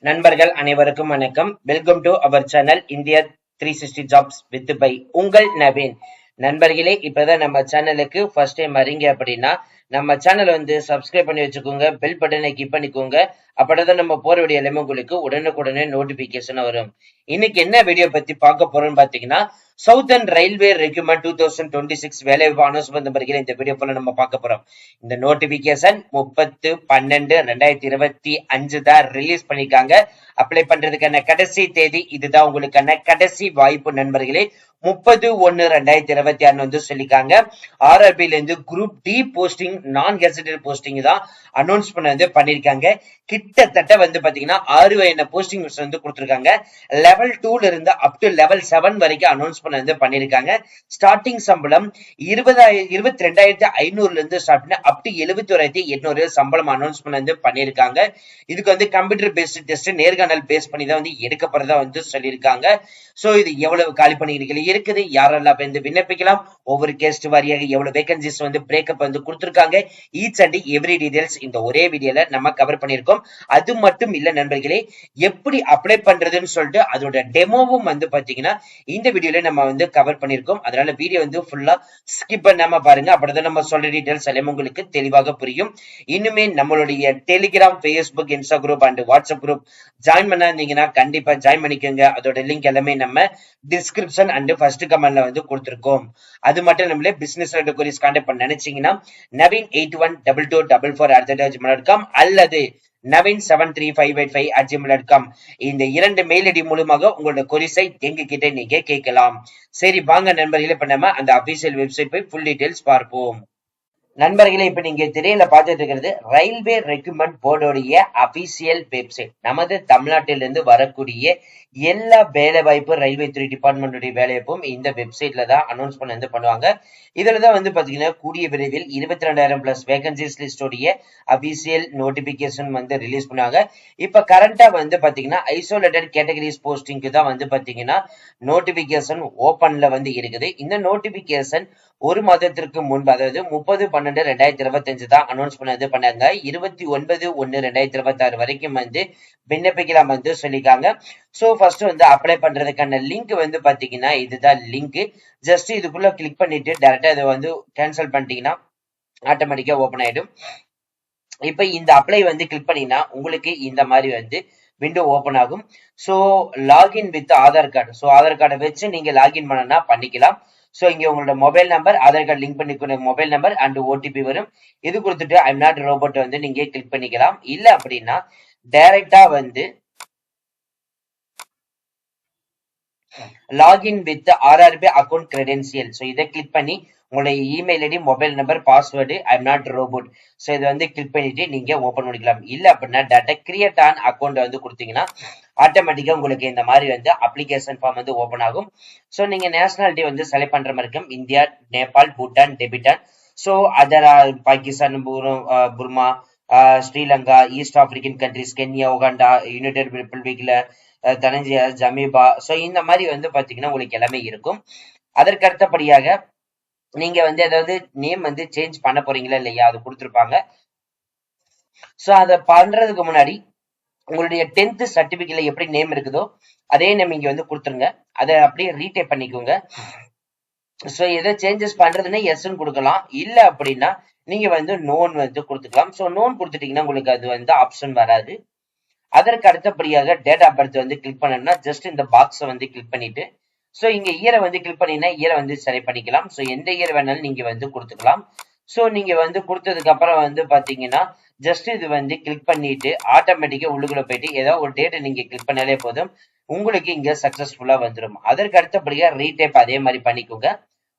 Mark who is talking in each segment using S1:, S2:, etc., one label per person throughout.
S1: நண்பர்கள் அனைவருக்கும் வணக்கம். Welcome to our channel India 360 jobs with by உங்கள் நவீன். நண்பர்களே, இப்பதான் நம்ம சேனலுக்கு ஃபர்ஸ்ட் டைம் வரீங்க அப்படின்னா நம்ம சேனல் வந்து சப்ஸ்கிரைப் பண்ணி வச்சுக்கோங்க, பெல் பட்டனை கிளிக் பண்ணிக்கோங்க. அப்பதான் நம்ம போற வீடியோ எல்லாமே உங்களுக்கு உடனுக்குடனே நோட்டிபிகேஷன் வரும். இன்னைக்கு என்ன வீடியோ பத்தி பார்க்க போறோம்னு பாத்தீங்கன்னா, சவுத்தர்ன் ரயில்வே ரெக்ரூட்மெண்ட் 2026 வேலைவாய்ப்பு அனௌன்ஸ்மெண்ட் நம்பர்கள் இந்த வீடியோ போல நம்ம பார்க்க போறோம். இந்த நோட்டிபிகேஷன் 30/12/2025 தான் ரிலீஸ் பண்ணிருக்காங்க. அப்ளை பண்றதுக்கான கடைசி தேதி இதுதான், உங்களுக்கான கடைசி வாய்ப்பு நண்பர்களே. 30/1/2026 வந்து சொல்லிருக்காங்க. ஆர்ஆர்பில இருந்து குரூப் டி போஸ்டிங், நான் கெசட்டட் போஸ்டிங் தான் அனௌன்ஸ் பண்ண பண்ணிருக்காங்க. கிட்டத்தட்ட வந்து பாத்தீங்கன்னா 6 வகையான போஸ்டிங் வந்து கொடுத்திருக்காங்க. லெவல் 2ல இருந்து அப் டு லெவல் 7 வரைக்கும் அனௌன்ஸ் பண்ண பண்ணிருக்காங்க. ஸ்டார்டிங் சம்பளம் 22,500 இருந்து ஸ்டார்ட் பண்ணி அப் டு 71,800 சம்பளம் அனௌன்ஸ் பண்ண பண்ணிருக்காங்க. இதுக்கு வந்து கம்ப்யூட்டர் பேஸ்ட் டெஸ்ட், நேர்காணல் பேஸ் பண்ணி தான் வந்து எடுக்கப்படுறதா வந்து சொல்லியிருக்காங்க. சோ இது எவ்வளவு காலி பணியிடங்கள் இருக்குது, யாரெல்லாம் வந்து விண்ணப்பிக்கலாம், ஒவ்வொரு கேஸ்ட் வாரியாக எவ்வளவு வேகன்சிஸ் வந்து பிரேக்கப் வந்து கொடுத்திருக்காங்க, ஈச் அண்ட் எவ்ரி டீடைல்ஸ் இந்த ஒரே வீடியோல நம்ம கவர் பண்ணிருக்கோம். அது மட்டும் இல்ல நண்பர்களே, எப்படி அப்ளை பண்றதுன்னு சொல்லிட்டு அதோட டெமோவும் வந்து பாத்தீங்கன்னா இந்த வீடியோல நம்ம வந்து கவர் பண்ணிருக்கோம். அதனால வீடியோ வந்து ஃபுல்லா ஸ்கிப் பண்ணாம பாருங்க, அப்படிதான் நம்ம சொல்ற டீடைல்ஸ் எல்லாம் உங்களுக்கு தெளிவாக புரியும். இன்னுமே நம்மளுடைய Telegram, Facebook, Insta group and WhatsApp group join பண்ணாதீங்கன்னா கண்டிப்பா ஜாயின் பண்ணிக்கோங்க. அதோட லிங்க் எல்லாமே நம்ம டிஸ்கிரிப்ஷன் அண்ட் ஃபர்ஸ்ட் கமெண்ட்ல வந்து கொடுத்திருக்கோம். அது மட்டும் நம்மளே பிசினஸ் குவரிஸ் கான்டாக்ட் பண்ண நினைச்சீங்கன்னா naveen812244@gmail.com அல்லது naveen735858@gmail.com இந்த 2 மெயில் ஐடி மூலமாக உங்களோட கொரிஸை எங்க கிட்ட நீங்க கேட்கலாம். சரி வாங்க நண்பர்களே, இப்ப நம்ம அந்த அபிஷியல் வெப்சைட் போய் ஃபுல் டீடைல்ஸ் பார்ப்போம். நண்பர்களே, இப்ப நீங்க திரையில பார்த்துட்டு இருக்கிறது ரயில்வே ரெக்ரூட்மெண்ட் போர்டோடைய அபிஷியல் வெப்சைட். நமது தமிழ்நாட்டிலிருந்து வரக்கூடிய எல்லா வேலை வாய்ப்பு, ரயில்வே துறை டிபார்ட்மெண்ட் வேலைவாய்ப்பும் இந்த வெப்சைட்ல தான் அனௌன்ஸ் பண்ண பண்ணுவாங்க. இதுலதான் வந்து பாத்தீங்கன்னா கூடிய விரைவில் 22,000 பிளஸ் வேகன்சிஸ் லிஸ்டோடைய அபிஷியல் நோட்டிபிகேஷன் வந்து ரிலீஸ் பண்ணுவாங்க. இப்ப கரண்டா வந்து பாத்தீங்கன்னா ஐசோலேட்டட் கேட்டகரிஸ் போஸ்டிங்க்கு தான் வந்து பாத்தீங்கன்னா நோட்டிபிகேஷன் ஓபன்ல வந்து இருக்குது. இந்த நோட்டிபிகேஷன் ஒரு மாதத்திற்கு முன்பு, அதாவது 30/12/2025 தான் அனௌன்ஸ் பண்ணாங்க. 29/1/2026 வரைக்கும் வந்து விண்ணப்பிக்கலாம் வந்து சொல்லிருக்காங்க. சோ ஃபர்ஸ்ட் வந்து அப்ளை பண்றதுக்கான லிங்க் வந்து பாத்தீங்கன்னா இதுதான் லிங்க். ஜஸ்ட் இதுக்குள்ள கிளிக் பண்ணிட்டு டைரக்டா இதை வந்து கேன்சல் பண்ணிட்டீங்கன்னா ஆட்டோமேட்டிக்கா ஓபன் ஆயிடும். இப்ப இந்த அப்ளை வந்து கிளிக் பண்ணீங்கன்னா உங்களுக்கு இந்த மாதிரி வந்து விண்டோ ஓபன் ஆகும். So login with Aadhaar card. So Aadhaar கார்டை வச்சு நீங்க லாகின் பண்ணனா பண்ணிக்கலாம். சோ இங்க உங்களோட mobile number, Aadhaar card link பண்ணி மொபைல் நம்பர் அண்ட் ஓடிபி வரும். இது கொடுத்துட்டு ஐம் நாட் ரோபோட் வந்து நீங்க கிளிக் பண்ணிக்கலாம். இல்ல அப்படின்னா டைரக்டா வந்து login with RRB account credential. So இதை கிளிக் பண்ணி உங்களுடைய email ID, mobile number, password I'm not robot, so இதை வந்து கிளிக் பண்ணிட்டு நீங்க ஓபன் பண்ணிக்கலாம். இல்ல அப்படின்னா டேட்டா கிரியேட் ஆன் அக்கௌண்ட் வந்து கொடுத்தீங்கன்னா ஆட்டோமேட்டிக்கா உங்களுக்கு இந்த மாதிரி வந்து அப்ளிகேஷன் ஃபார்ம் வந்து ஓபன் ஆகும். சோ நீங்க நேஷனாலிட்டி வந்து செலக்ட் பண்ற மாதிரி இருக்கும். இந்தியா, நேபாள், பூட்டான், டெபிட்டான். So other Pakistan, Burma, Sri Lanka, east African countries, Kenya, Uganda, united ரிப்பப்ளிக்ல தனஞ்சியா, ஜமீபா. சோ இந்த மாதிரி வந்து பாத்தீங்கன்னா உங்களுக்கு எல்லாமே இருக்கும். அதற்கு அடுத்தபடியாக நீங்க வந்து ஏதாவது நேம் வந்து சேஞ்ச் பண்ண போறீங்களா இல்லையா, அது கொடுத்திருப்பாங்க. சோ அதை பண்றதுக்கு முன்னாடி உங்களுடைய 10th சர்டிபிகேட்ல எப்படி நேம் இருக்குதோ அதே நேம் இங்க வந்து கொடுத்துருங்க. அதை அப்படியே ரீடைப் பண்ணிக்கோங்க. சோ எதை சேஞ்சஸ் பண்றதுன்னா எஸ்ன்னு கொடுக்கலாம். இல்ல அப்படின்னா நீங்க வந்து நோன் வந்து கொடுத்துக்கலாம். சோ நோன் கொடுத்துட்டீங்கன்னா உங்களுக்கு அது வந்து ஆப்ஷன் வராது. அதற்கு அடுத்தபடியாக டேட் ஆஃப் பர்த் வந்து கிளிக் பண்ணணும்னா ஜஸ்ட் இந்த பாக்ஸை வந்து கிளிக் பண்ணிட்டு சோ இங்க இயரை வந்து கிளிக் பண்ணீங்கன்னா இயரை வந்து செலக்ட் பண்ணிக்கலாம். சோ எந்த இயர் வேணாலும் நீங்க வந்து கொடுத்துக்கலாம். சோ நீங்க வந்து கொடுத்ததுக்கு அப்புறம் வந்து பாத்தீங்கன்னா ஜஸ்ட் இது வந்து கிளிக் பண்ணிட்டு ஆட்டோமேட்டிக்கா உள்ளுக்குள்ள போயிட்டு ஏதாவது ஒரு டேட்டை நீங்க கிளிக் பண்ணாலே போதும், உங்களுக்கு இங்க சக்சஸ்ஃபுல்லா வந்துடும். அதற்கு அடுத்தபடியா ரீடைப் அதே மாதிரி பண்ணிக்கோங்க.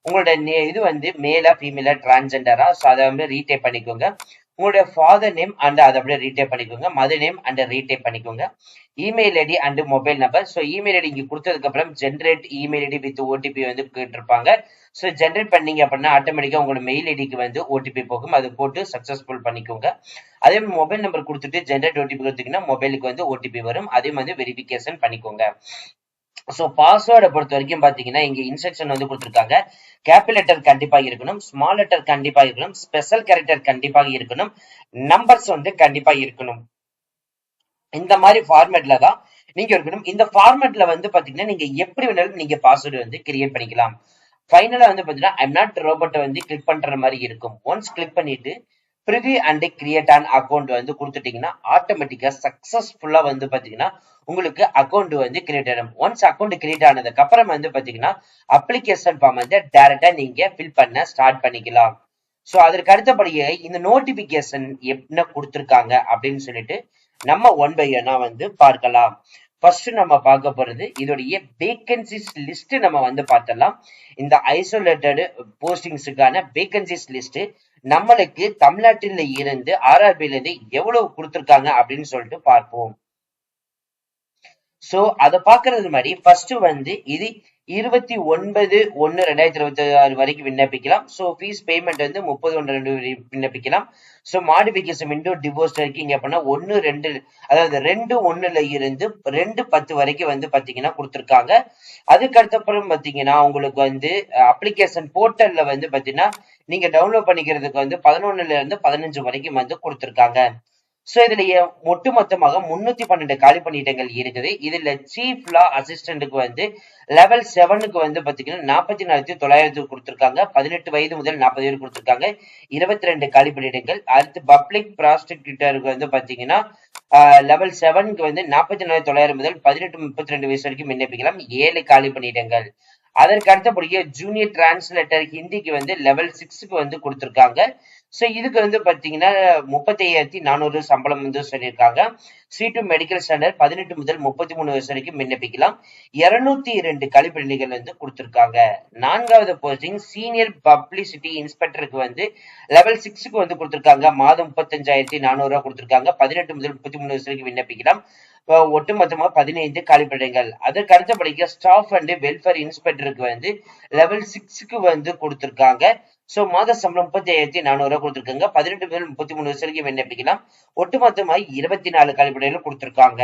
S1: உங்களோட இது வந்து மேலா, ஃபீமேலா, டிரான்ஸ்ஜெண்டரா, சோ அதை வந்து ரீடைப் பண்ணிக்கோங்க. உங்களுடைய ஃபாதர் நேம் அண்ட் அதை அப்படியே ரீடைப் பண்ணிக்கோங்க. மதர் நேம் அண்ட் ரீடைப் பண்ணிக்கோங்க. Email ID and mobile number. So email ID இங்க கொடுத்ததுக்கு அப்புறம் generate email ID with OTP வந்து கேட்டிருப்பாங்க. ஸோ ஜென்ரேட் பண்ணீங்க அப்படின்னா ஆட்டோமேட்டிக்கா உங்களோட மெயில் ஐடிக்கு வந்து ஓடிபி போகும். அது போட்டு சக்சஸ்ஃபுல் பண்ணிக்கோங்க. அதே மாதிரி மொபைல் நம்பர் கொடுத்துட்டு ஜென்ரேட் ஓடிபி கொடுத்தீங்கன்னா மொபைலுக்கு வந்து ஓடிபி வரும். அதே மாதிரி வெரிஃபிகேஷன் பண்ணிக்கோங்க. சோ பாஸ்வேர்டை பொறுத்த வரைக்கும் பாத்தீங்கன்னா இங்க இன்ஸ்ட்ரக்ஷன் வந்து கொடுத்திருக்காங்க. கேபிட்டல் லெட்டர் கண்டிப்பா இருக்கணும், ஸ்மால் லெட்டர் கண்டிப்பா இருக்கணும், ஸ்பெஷல் கேரக்டர் கண்டிப்பாக இருக்கணும், நம்பர்ஸ் வந்து கண்டிப்பா இருக்கணும். இந்த மாதிரி ஃபார்மேட்ல தான் நீங்க இருக்கணும். இந்த ஃபார்மேட்ல வந்து பாத்தீங்கன்னா நீங்க எப்படி வேணாலும் நீங்க பாஸ்வேர்டு வந்து கிரியேட் பண்ணிக்கலாம். ஃபைனலா வந்து பாத்தீங்கன்னா ஐம் நாட் ரோபோட்டை வந்து கிளிக் பண்ற மாதிரி இருக்கும். ஒன்ஸ் கிளிக் பண்ணிட்டு preview and create an account வந்து கொடுத்துட்டீங்கன்னா ஆட்டோமேட்டிக்கா சக்சஸ்ஃபுல்லா வந்து பாத்தீங்கன்னா உங்களுக்கு அக்கௌண்ட் வந்து கிரியேட் ஆகும். ஒன்ஸ் அக்கௌண்ட் கிரியேட் ஆனதுக்கு அப்புறம் வந்து பாத்தீங்கன்னா அப்ளிகேஷன் ஃபார்ம் வந்து டைரக்டா நீங்க ஃபில் பண்ண ஸ்டார்ட் பண்ணிக்கலாம். சோ அதற்கு அடுத்தபடியே இந்த நோட்டிபிகேஷன் என்ன கொடுத்திருக்காங்க அப்படின்னு சொல்லிட்டு நம்ம ஒன் பை ஒன்னா வந்து பார்க்கலாம். ஃபர்ஸ்ட் நம்ம பார்க்க போறது இதோடைய வேகன்சிஸ் லிஸ்ட் நம்ம வந்து பார்த்தலாம். இந்த ஐசோலேட்டட் போஸ்டிங்ஸுக்கான வேகன்சிஸ் லிஸ்ட் நம்மளுக்கு தமிழ்நாட்டில இருந்து ஆர்ஆர்பில இருந்து எவ்வளவு கொடுத்திருக்காங்க அப்படின்னு சொல்லிட்டு பார்ப்போம். சோ அத பாக்குறது மாதிரி ஃபர்ஸ்ட் வந்து இது 29/1/2026 வரைக்கும் விண்ணப்பிக்கலாம். சோ ஃபீஸ் பேமெண்ட் வந்து 30/1/2 விண்ணப்பிக்கலாம். சோ மாடிஃபிகேஷன் விண்டோ டிவோர்ஸ் வரைக்கும் அப்படின்னா 1/2 அதாவது 2/1ல இருந்து 2/10 வரைக்கும் வந்து பாத்தீங்கன்னா கொடுத்திருக்காங்க. அதுக்கு அடுத்தப்புறம் பாத்தீங்கன்னா உங்களுக்கு வந்து அப்ளிகேஷன் போர்ட்டல்ல வந்து பாத்தீங்கன்னா நீங்க டவுன்லோட் பண்ணிக்கிறதுக்கு வந்து 11ல இருந்து 15 வரைக்கும் வந்து கொடுத்திருக்காங்க. சோ இதுல ஒட்டுமொத்தமாக 312 காலி பணியிடங்கள் இருக்குது. இதுல சீஃப் லா அசிஸ்டன்ட்க்கு வந்து லெவல் 7க்கு வந்து பாத்தீங்கன்னா 44,900 கொடுத்திருக்காங்க. 18 வயது முதல் 40 வயது கொடுத்திருக்காங்க. 22 காலி பணியிடங்கள். அடுத்து பப்ளிக் ப்ராசிக்யூட்டருக்கு வந்து பாத்தீங்கன்னா லெவல் 7க்கு வந்து 44,900 முதல் 18-32 வயசு வரைக்கும் விண்ணப்பிக்கலாம். 7 காலி பணியிடங்கள். அதற்கு அடுத்தபடியே ஜூனியர் டிரான்ஸ்லேட்டர் ஹிந்திக்கு வந்து லெவல் 6க்கு வந்து கொடுத்திருக்காங்க. சோ இதுக்கு வந்து பாத்தீங்கன்னா 35,400 சம்பளம் வந்து சொல்லியிருக்காங்க. C2 மெடிக்கல் ஸ்டாண்டர்ட் 18 முதல் 33 வயசு வரைக்கும் விண்ணப்பிக்கலாம். 202 கழிப்பணிகள் வந்து கொடுத்திருக்காங்க. 4வது போஸ்டிங் சீனியர் பப்ளிசிட்டி இன்ஸ்பெக்டருக்கு வந்து லெவல் 6க்கு வந்து கொடுத்திருக்காங்க. மாதம் 35,400 கொடுத்திருக்காங்க. 18 முதல் 33 வயசு வரைக்கும் விண்ணப்பிக்கலாம். ஒட்டுமொத்தமா 15 காலிப்படைகள். அதற்கு அடுத்தபடிக்கு ஸ்டாஃப் அண்ட் வெல்ஃபேர் இன்ஸ்பெக்டருக்கு வந்து லெவல் 6க்கு வந்து கொடுத்திருக்காங்க. சோ மாத சம்பளம் 35,400 கொடுத்திருக்காங்க. 18 முதல் 33 வயசு வரைக்கும் விண்ணப்பிக்கலாம். ஒட்டுமொத்தமா 24 காலிப்படைகள் கொடுத்திருக்காங்க.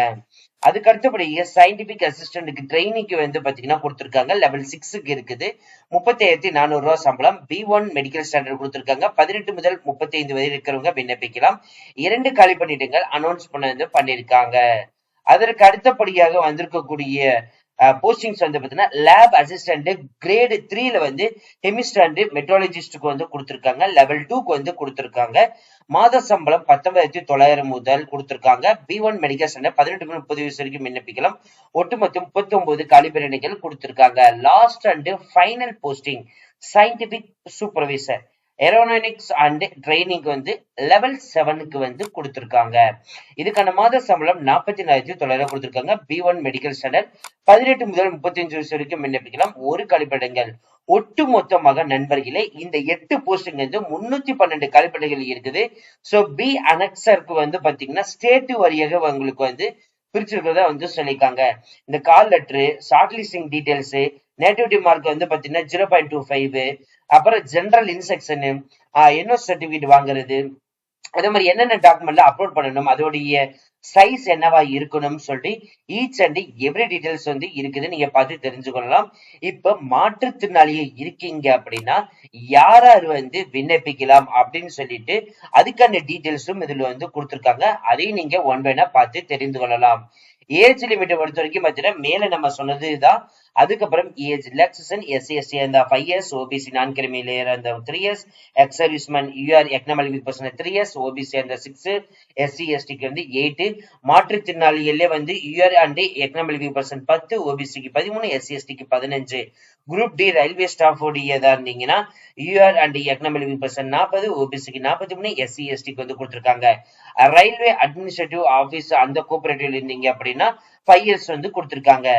S1: அதுக்கு அடுத்தபடியே சயின்டிபிக் அசிஸ்டன்ட்க்கு ட்ரெயினிக்கு வந்து பாத்தீங்கன்னா கொடுத்திருக்காங்க. லெவல் 6க்கு இருக்குது. 35,400 சம்பளம். B1 மெடிக்கல் ஸ்டாண்டர்ட் கொடுத்திருக்காங்க. 18 முதல் 35 வயது இருக்கிறவங்க விண்ணப்பிக்கலாம். 2 காலி பணியிடங்கள் அனௌன்ஸ் பண்ணிருக்காங்க. அதற்கு அடுத்தபடியாக வந்திருக்கக்கூடிய போஸ்டிங்ஸ் வந்து பாத்தீங்கன்னா லேப் அசிஸ்டன்ட் கிரேட் 3ல வந்து கெமிஸ்ட் அண்ட் மெட்ராலஜிஸ்டுக்கு வந்து கொடுத்திருக்காங்க. லெவல் 2க்கு வந்து கொடுத்திருக்காங்க. மாத சம்பளம் 19,900 முதல் கொடுத்திருக்காங்க. B1 மெடிக்கல் ஸ்டாண்டர்ட் 18 முதல் 30 வயசு வரைக்கும் விண்ணப்பிக்கலாம். ஒட்டுமொத்தம் 39 காலிபரணிகள் கொடுத்திருக்காங்க. Last and final posting scientific supervisor aeronautics and training வந்து லெவல் 7க்கு வந்து கொடுத்திருக்காங்க. இதுக்கான மாத சம்பளம் 44,900 கொடுத்திருக்காங்க. B1 மெடிக்கல் ஸ்டாண்டர்ட் 18 முதல் 35 வயசு வரைக்கும் விண்ணப்பிக்கலாம். 1 கழிப்பிடங்கள். ஒட்டு மொத்தமாக நண்பர்களே இந்த 8 போஸ்டிங் வந்து 312 கழிப்பிடங்கள் இருக்குது. சோ பி அனெக்சருக்கு வந்து பாத்தீங்கன்னா ஸ்டேட் வாரியாக உங்களுக்கு வந்து பிரிச்சிருக்கிறதா வந்து சொல்லியிருக்காங்க. இந்த call letter, short listing details, nativity mark வந்து பாத்தீங்கன்னா 0.25, அப்புறம் ஜெனரல் இன்ஸ்ட்ரக்ஷன், என்ஓ சர்டிபிகேட் வாங்குறது, அதே மாதிரி என்னென்ன டாக்குமெண்ட்ல அப்லோட் பண்ணணும், அதோடைய சைஸ் என்னவா இருக்கணும்னு சொல்லிட்டு ஈச் அண்ட் எவ்ரி டீடைல்ஸ் வந்து இருக்குது. நீங்க பார்த்து தெரிஞ்சுக்கொள்ளலாம். இப்ப மாற்றுத்திறனாளியே இருக்கீங்க அப்படின்னா யார் யார் வந்து விண்ணப்பிக்கலாம் அப்படின்னு சொல்லிட்டு அதுக்கான டீடைல்ஸும் இதுல வந்து கொடுத்திருக்காங்க. அதையும் நீங்க ஒன் பைனா பார்த்து தெரிந்து கொள்ளலாம். ஏஜ் லிமிட்டை பொறுத்த வரைக்கும் பாத்தீங்கன்னா மேல நம்ம சொன்னதுதான். அதுக்கப்புறம் ஏஜ் ரிலாக்சேஷன் SC/ST அந்த 5 years, OBC நான் கிரிமி லேயர் அந்த 3 years, X serviceman UR economic person 3 years, OBC அந்த 6, SC/STக்கு வந்து 8, மாற்றுத்திறனாளிகளே வந்து UR அண்ட் எக்கனாமிக் பர்சன் 10, OBCக்கு 13, SC/STக்கு 15. குரூப் டி ரயில்வே ஸ்டாஃப் உடையதா இருந்தீங்கன்னா UR அண்ட் எக்கனாமிக் பர்சன் 40, OBCக்கு 43, SC/STக்கு வந்து கொடுத்திருக்காங்க. ரயில்வே அட்மினிஸ்ட்ரேட்டிவ் ஆபீஸ் அந்த கோஆபரேட்டிவ்ல இருந்தீங்க அப்படின்னா 5 years வந்து கொடுத்திருக்காங்க.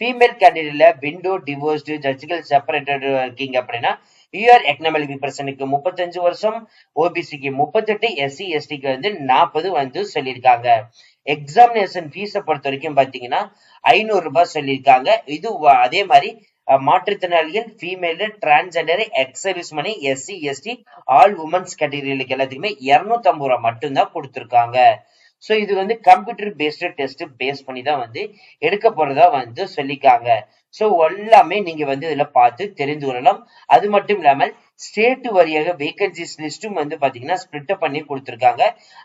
S1: ஃபீமேல் கேண்டிடேட்ல விண்டோ டிவோர்ஸ்டு ஜட்ஜிக்கல் செப்பரேட்டட் இருக்கீங்க அப்படின்னா UR எக்கனாமிக் பர்சனுக்கு 35 வருஷம், OBCக்கு 38, SC/STக்கு வந்து 40 வந்து சொல்லியிருக்காங்க. எக்ஸாமினேஷன் ஃபீஸை பொறுத்த வரைக்கும் பாத்தீங்கன்னா 500 ரூபாய் சொல்லியிருக்காங்க. இது அதே மாதிரி மாற்றுத்திறனாளிகள், female, transgender, ex serviceman, SC/ST, all women's கேட்டகரிகளுக்கு எல்லாத்துக்குமே 250 ரூபாய் மட்டும்தான் கொடுத்திருக்காங்க. சோ இது வந்து கம்ப்யூட்டர் பேஸ்டு டெஸ்ட் பேஸ் பண்ணி தான் வந்து எடுக்க போறதா வந்து சொல்லிக்காங்க. சோ எல்லாமே நீங்க வந்து இதுல பார்த்து தெரிந்து கொள்ளலாம். அது மட்டும் இல்லாமல் ஸ்டேட் வாரியாக வேகன்சிஸ் லிஸ்டும் வந்து பாத்தீங்கன்னா ஸ்பிளிட் பண்ணி கொடுத்திருக்காங்க.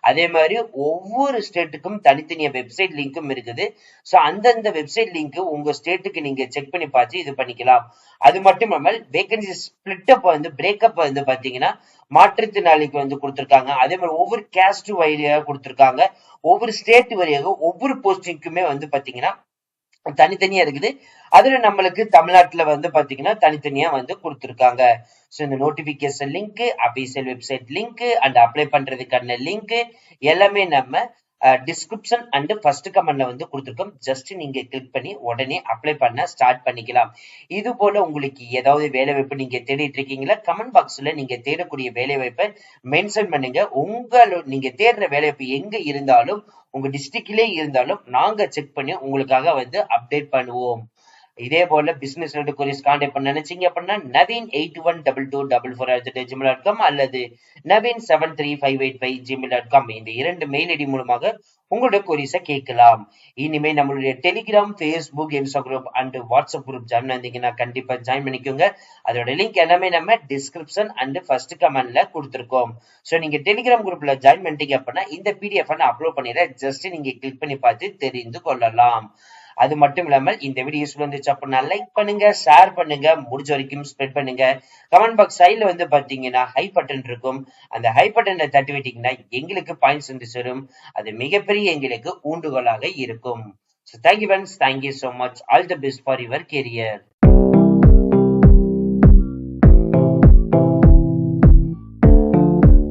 S1: அதே மாதிரி ஒவ்வொரு ஸ்டேட்டுக்கும் தனித்தனியா வெப்சைட் லிங்க்கும் இருக்குது. சோ அந்தந்த வெப்சைட் லிங்க் உங்க ஸ்டேட்டுக்கு நீங்க செக் பண்ணி பார்த்து இது பண்ணிக்கலாம். அது மட்டும் இல்லாமல் வேகன்சி ஸ்பிளிட் அப் வந்து பிரேக்கப் வந்து பாத்தீங்கன்னா மாற்றுத்திறனாளிக்கு வந்து கொடுத்திருக்காங்க. அதே மாதிரி ஒவ்வொரு கேஸ்ட் வாரியாக கொடுத்திருக்காங்க. ஒவ்வொரு ஸ்டேட் வாரியாக ஒவ்வொரு போஸ்டிங்க்குமே வந்து பாத்தீங்கன்னா தனித்தனியா இருக்குது. அதுல நம்மளுக்கு தமிழ்நாட்டுல வந்து பாத்தீங்கன்னா தனித்தனியா வந்து கொடுத்திருக்காங்க. சோ இந்த notification link, official website link and apply பண்றதுக்கான லிங்க் எல்லாமே நம்ம டிஸ்கிரிப்ஷன் அண்ட் ஃபர்ஸ்ட் கமெண்ட்ல வந்து கொடுத்துருக்கோம். ஜஸ்ட் நீங்க கிளிக் பண்ணி உடனே அப்ளை பண்ண ஸ்டார்ட் பண்ணிக்கலாம். இது போல உங்களுக்கு ஏதாவது வேலை வாய்ப்பு நீங்க தேடிட்டு இருக்கீங்களா? கமெண்ட் பாக்ஸ்ல நீங்க தேடக்கூடிய வேலை வாய்ப்பை மென்ஷன் பண்ணுங்க. நீங்க தேடுற வேலை வாய்ப்பு எங்க இருந்தாலும் உங்க டிஸ்ட்ரிக்ட்லயே இருந்தாலும் நாங்க செக் பண்ணி உங்களுக்காக வந்து அப்டேட் பண்ணுவோம். இதே போல பிசினஸ் queries கான்டாக்ட் பண்ண நினைச்சீங்க அப்படின்னா naveen812244@gmail.com அல்லது naveen73585@gmail.com இந்த 2 மெயில் ஐடி மூலமாக உங்களுடைய queries கேட்கலாம். இனிமே நம்மளுடைய Telegram, Facebook, Instagram and WhatsApp group join வந்தீங்கன்னா கண்டிப்பா ஜாயின் பண்ணிக்கோங்க. அதோட லிங்க் எல்லாமே நம்ம டிஸ்கிரிப்ஷன் அண்ட் ஃபர்ஸ்ட் கமெண்ட்ல கொடுத்திருக்கோம். சோ நீங்க டெலிகிராம் குரூப்ல ஜாயின் பண்ணிட்டீங்க அப்படின்னா இந்த பிடிஎஃப் நான் அப்லோட் பண்ணிடுறேன். ஜஸ்ட் நீங்க கிளிக் பண்ணி பார்த்து தெரிந்து கொள்ளலாம். அது மட்டும் இல்லாமல் இந்த வீடியோ யூஸ்ஃபுல் இருந்துச்சு அப்படின்னா லைக் பண்ணுங்க, ஷேர் பண்ணுங்க, முடிஞ்ச வரைக்கும் ஸ்ப்ரெட் பண்ணுங்க. கமெண்ட் பாக்ஸ் சைட்ல வந்து பாத்தீங்கன்னா ஹை பட்டன் இருக்கும். அந்த ஹை பட்டனை தட்டி விட்டீங்கன்னா எங்களுக்கு பாயிண்ட்ஸ் வந்து சேரும். அது மிகப்பெரிய எங்களுக்கு ஊண்டுகோலாக இருக்கும். So thank you friends, thank you so much. All the best for your career.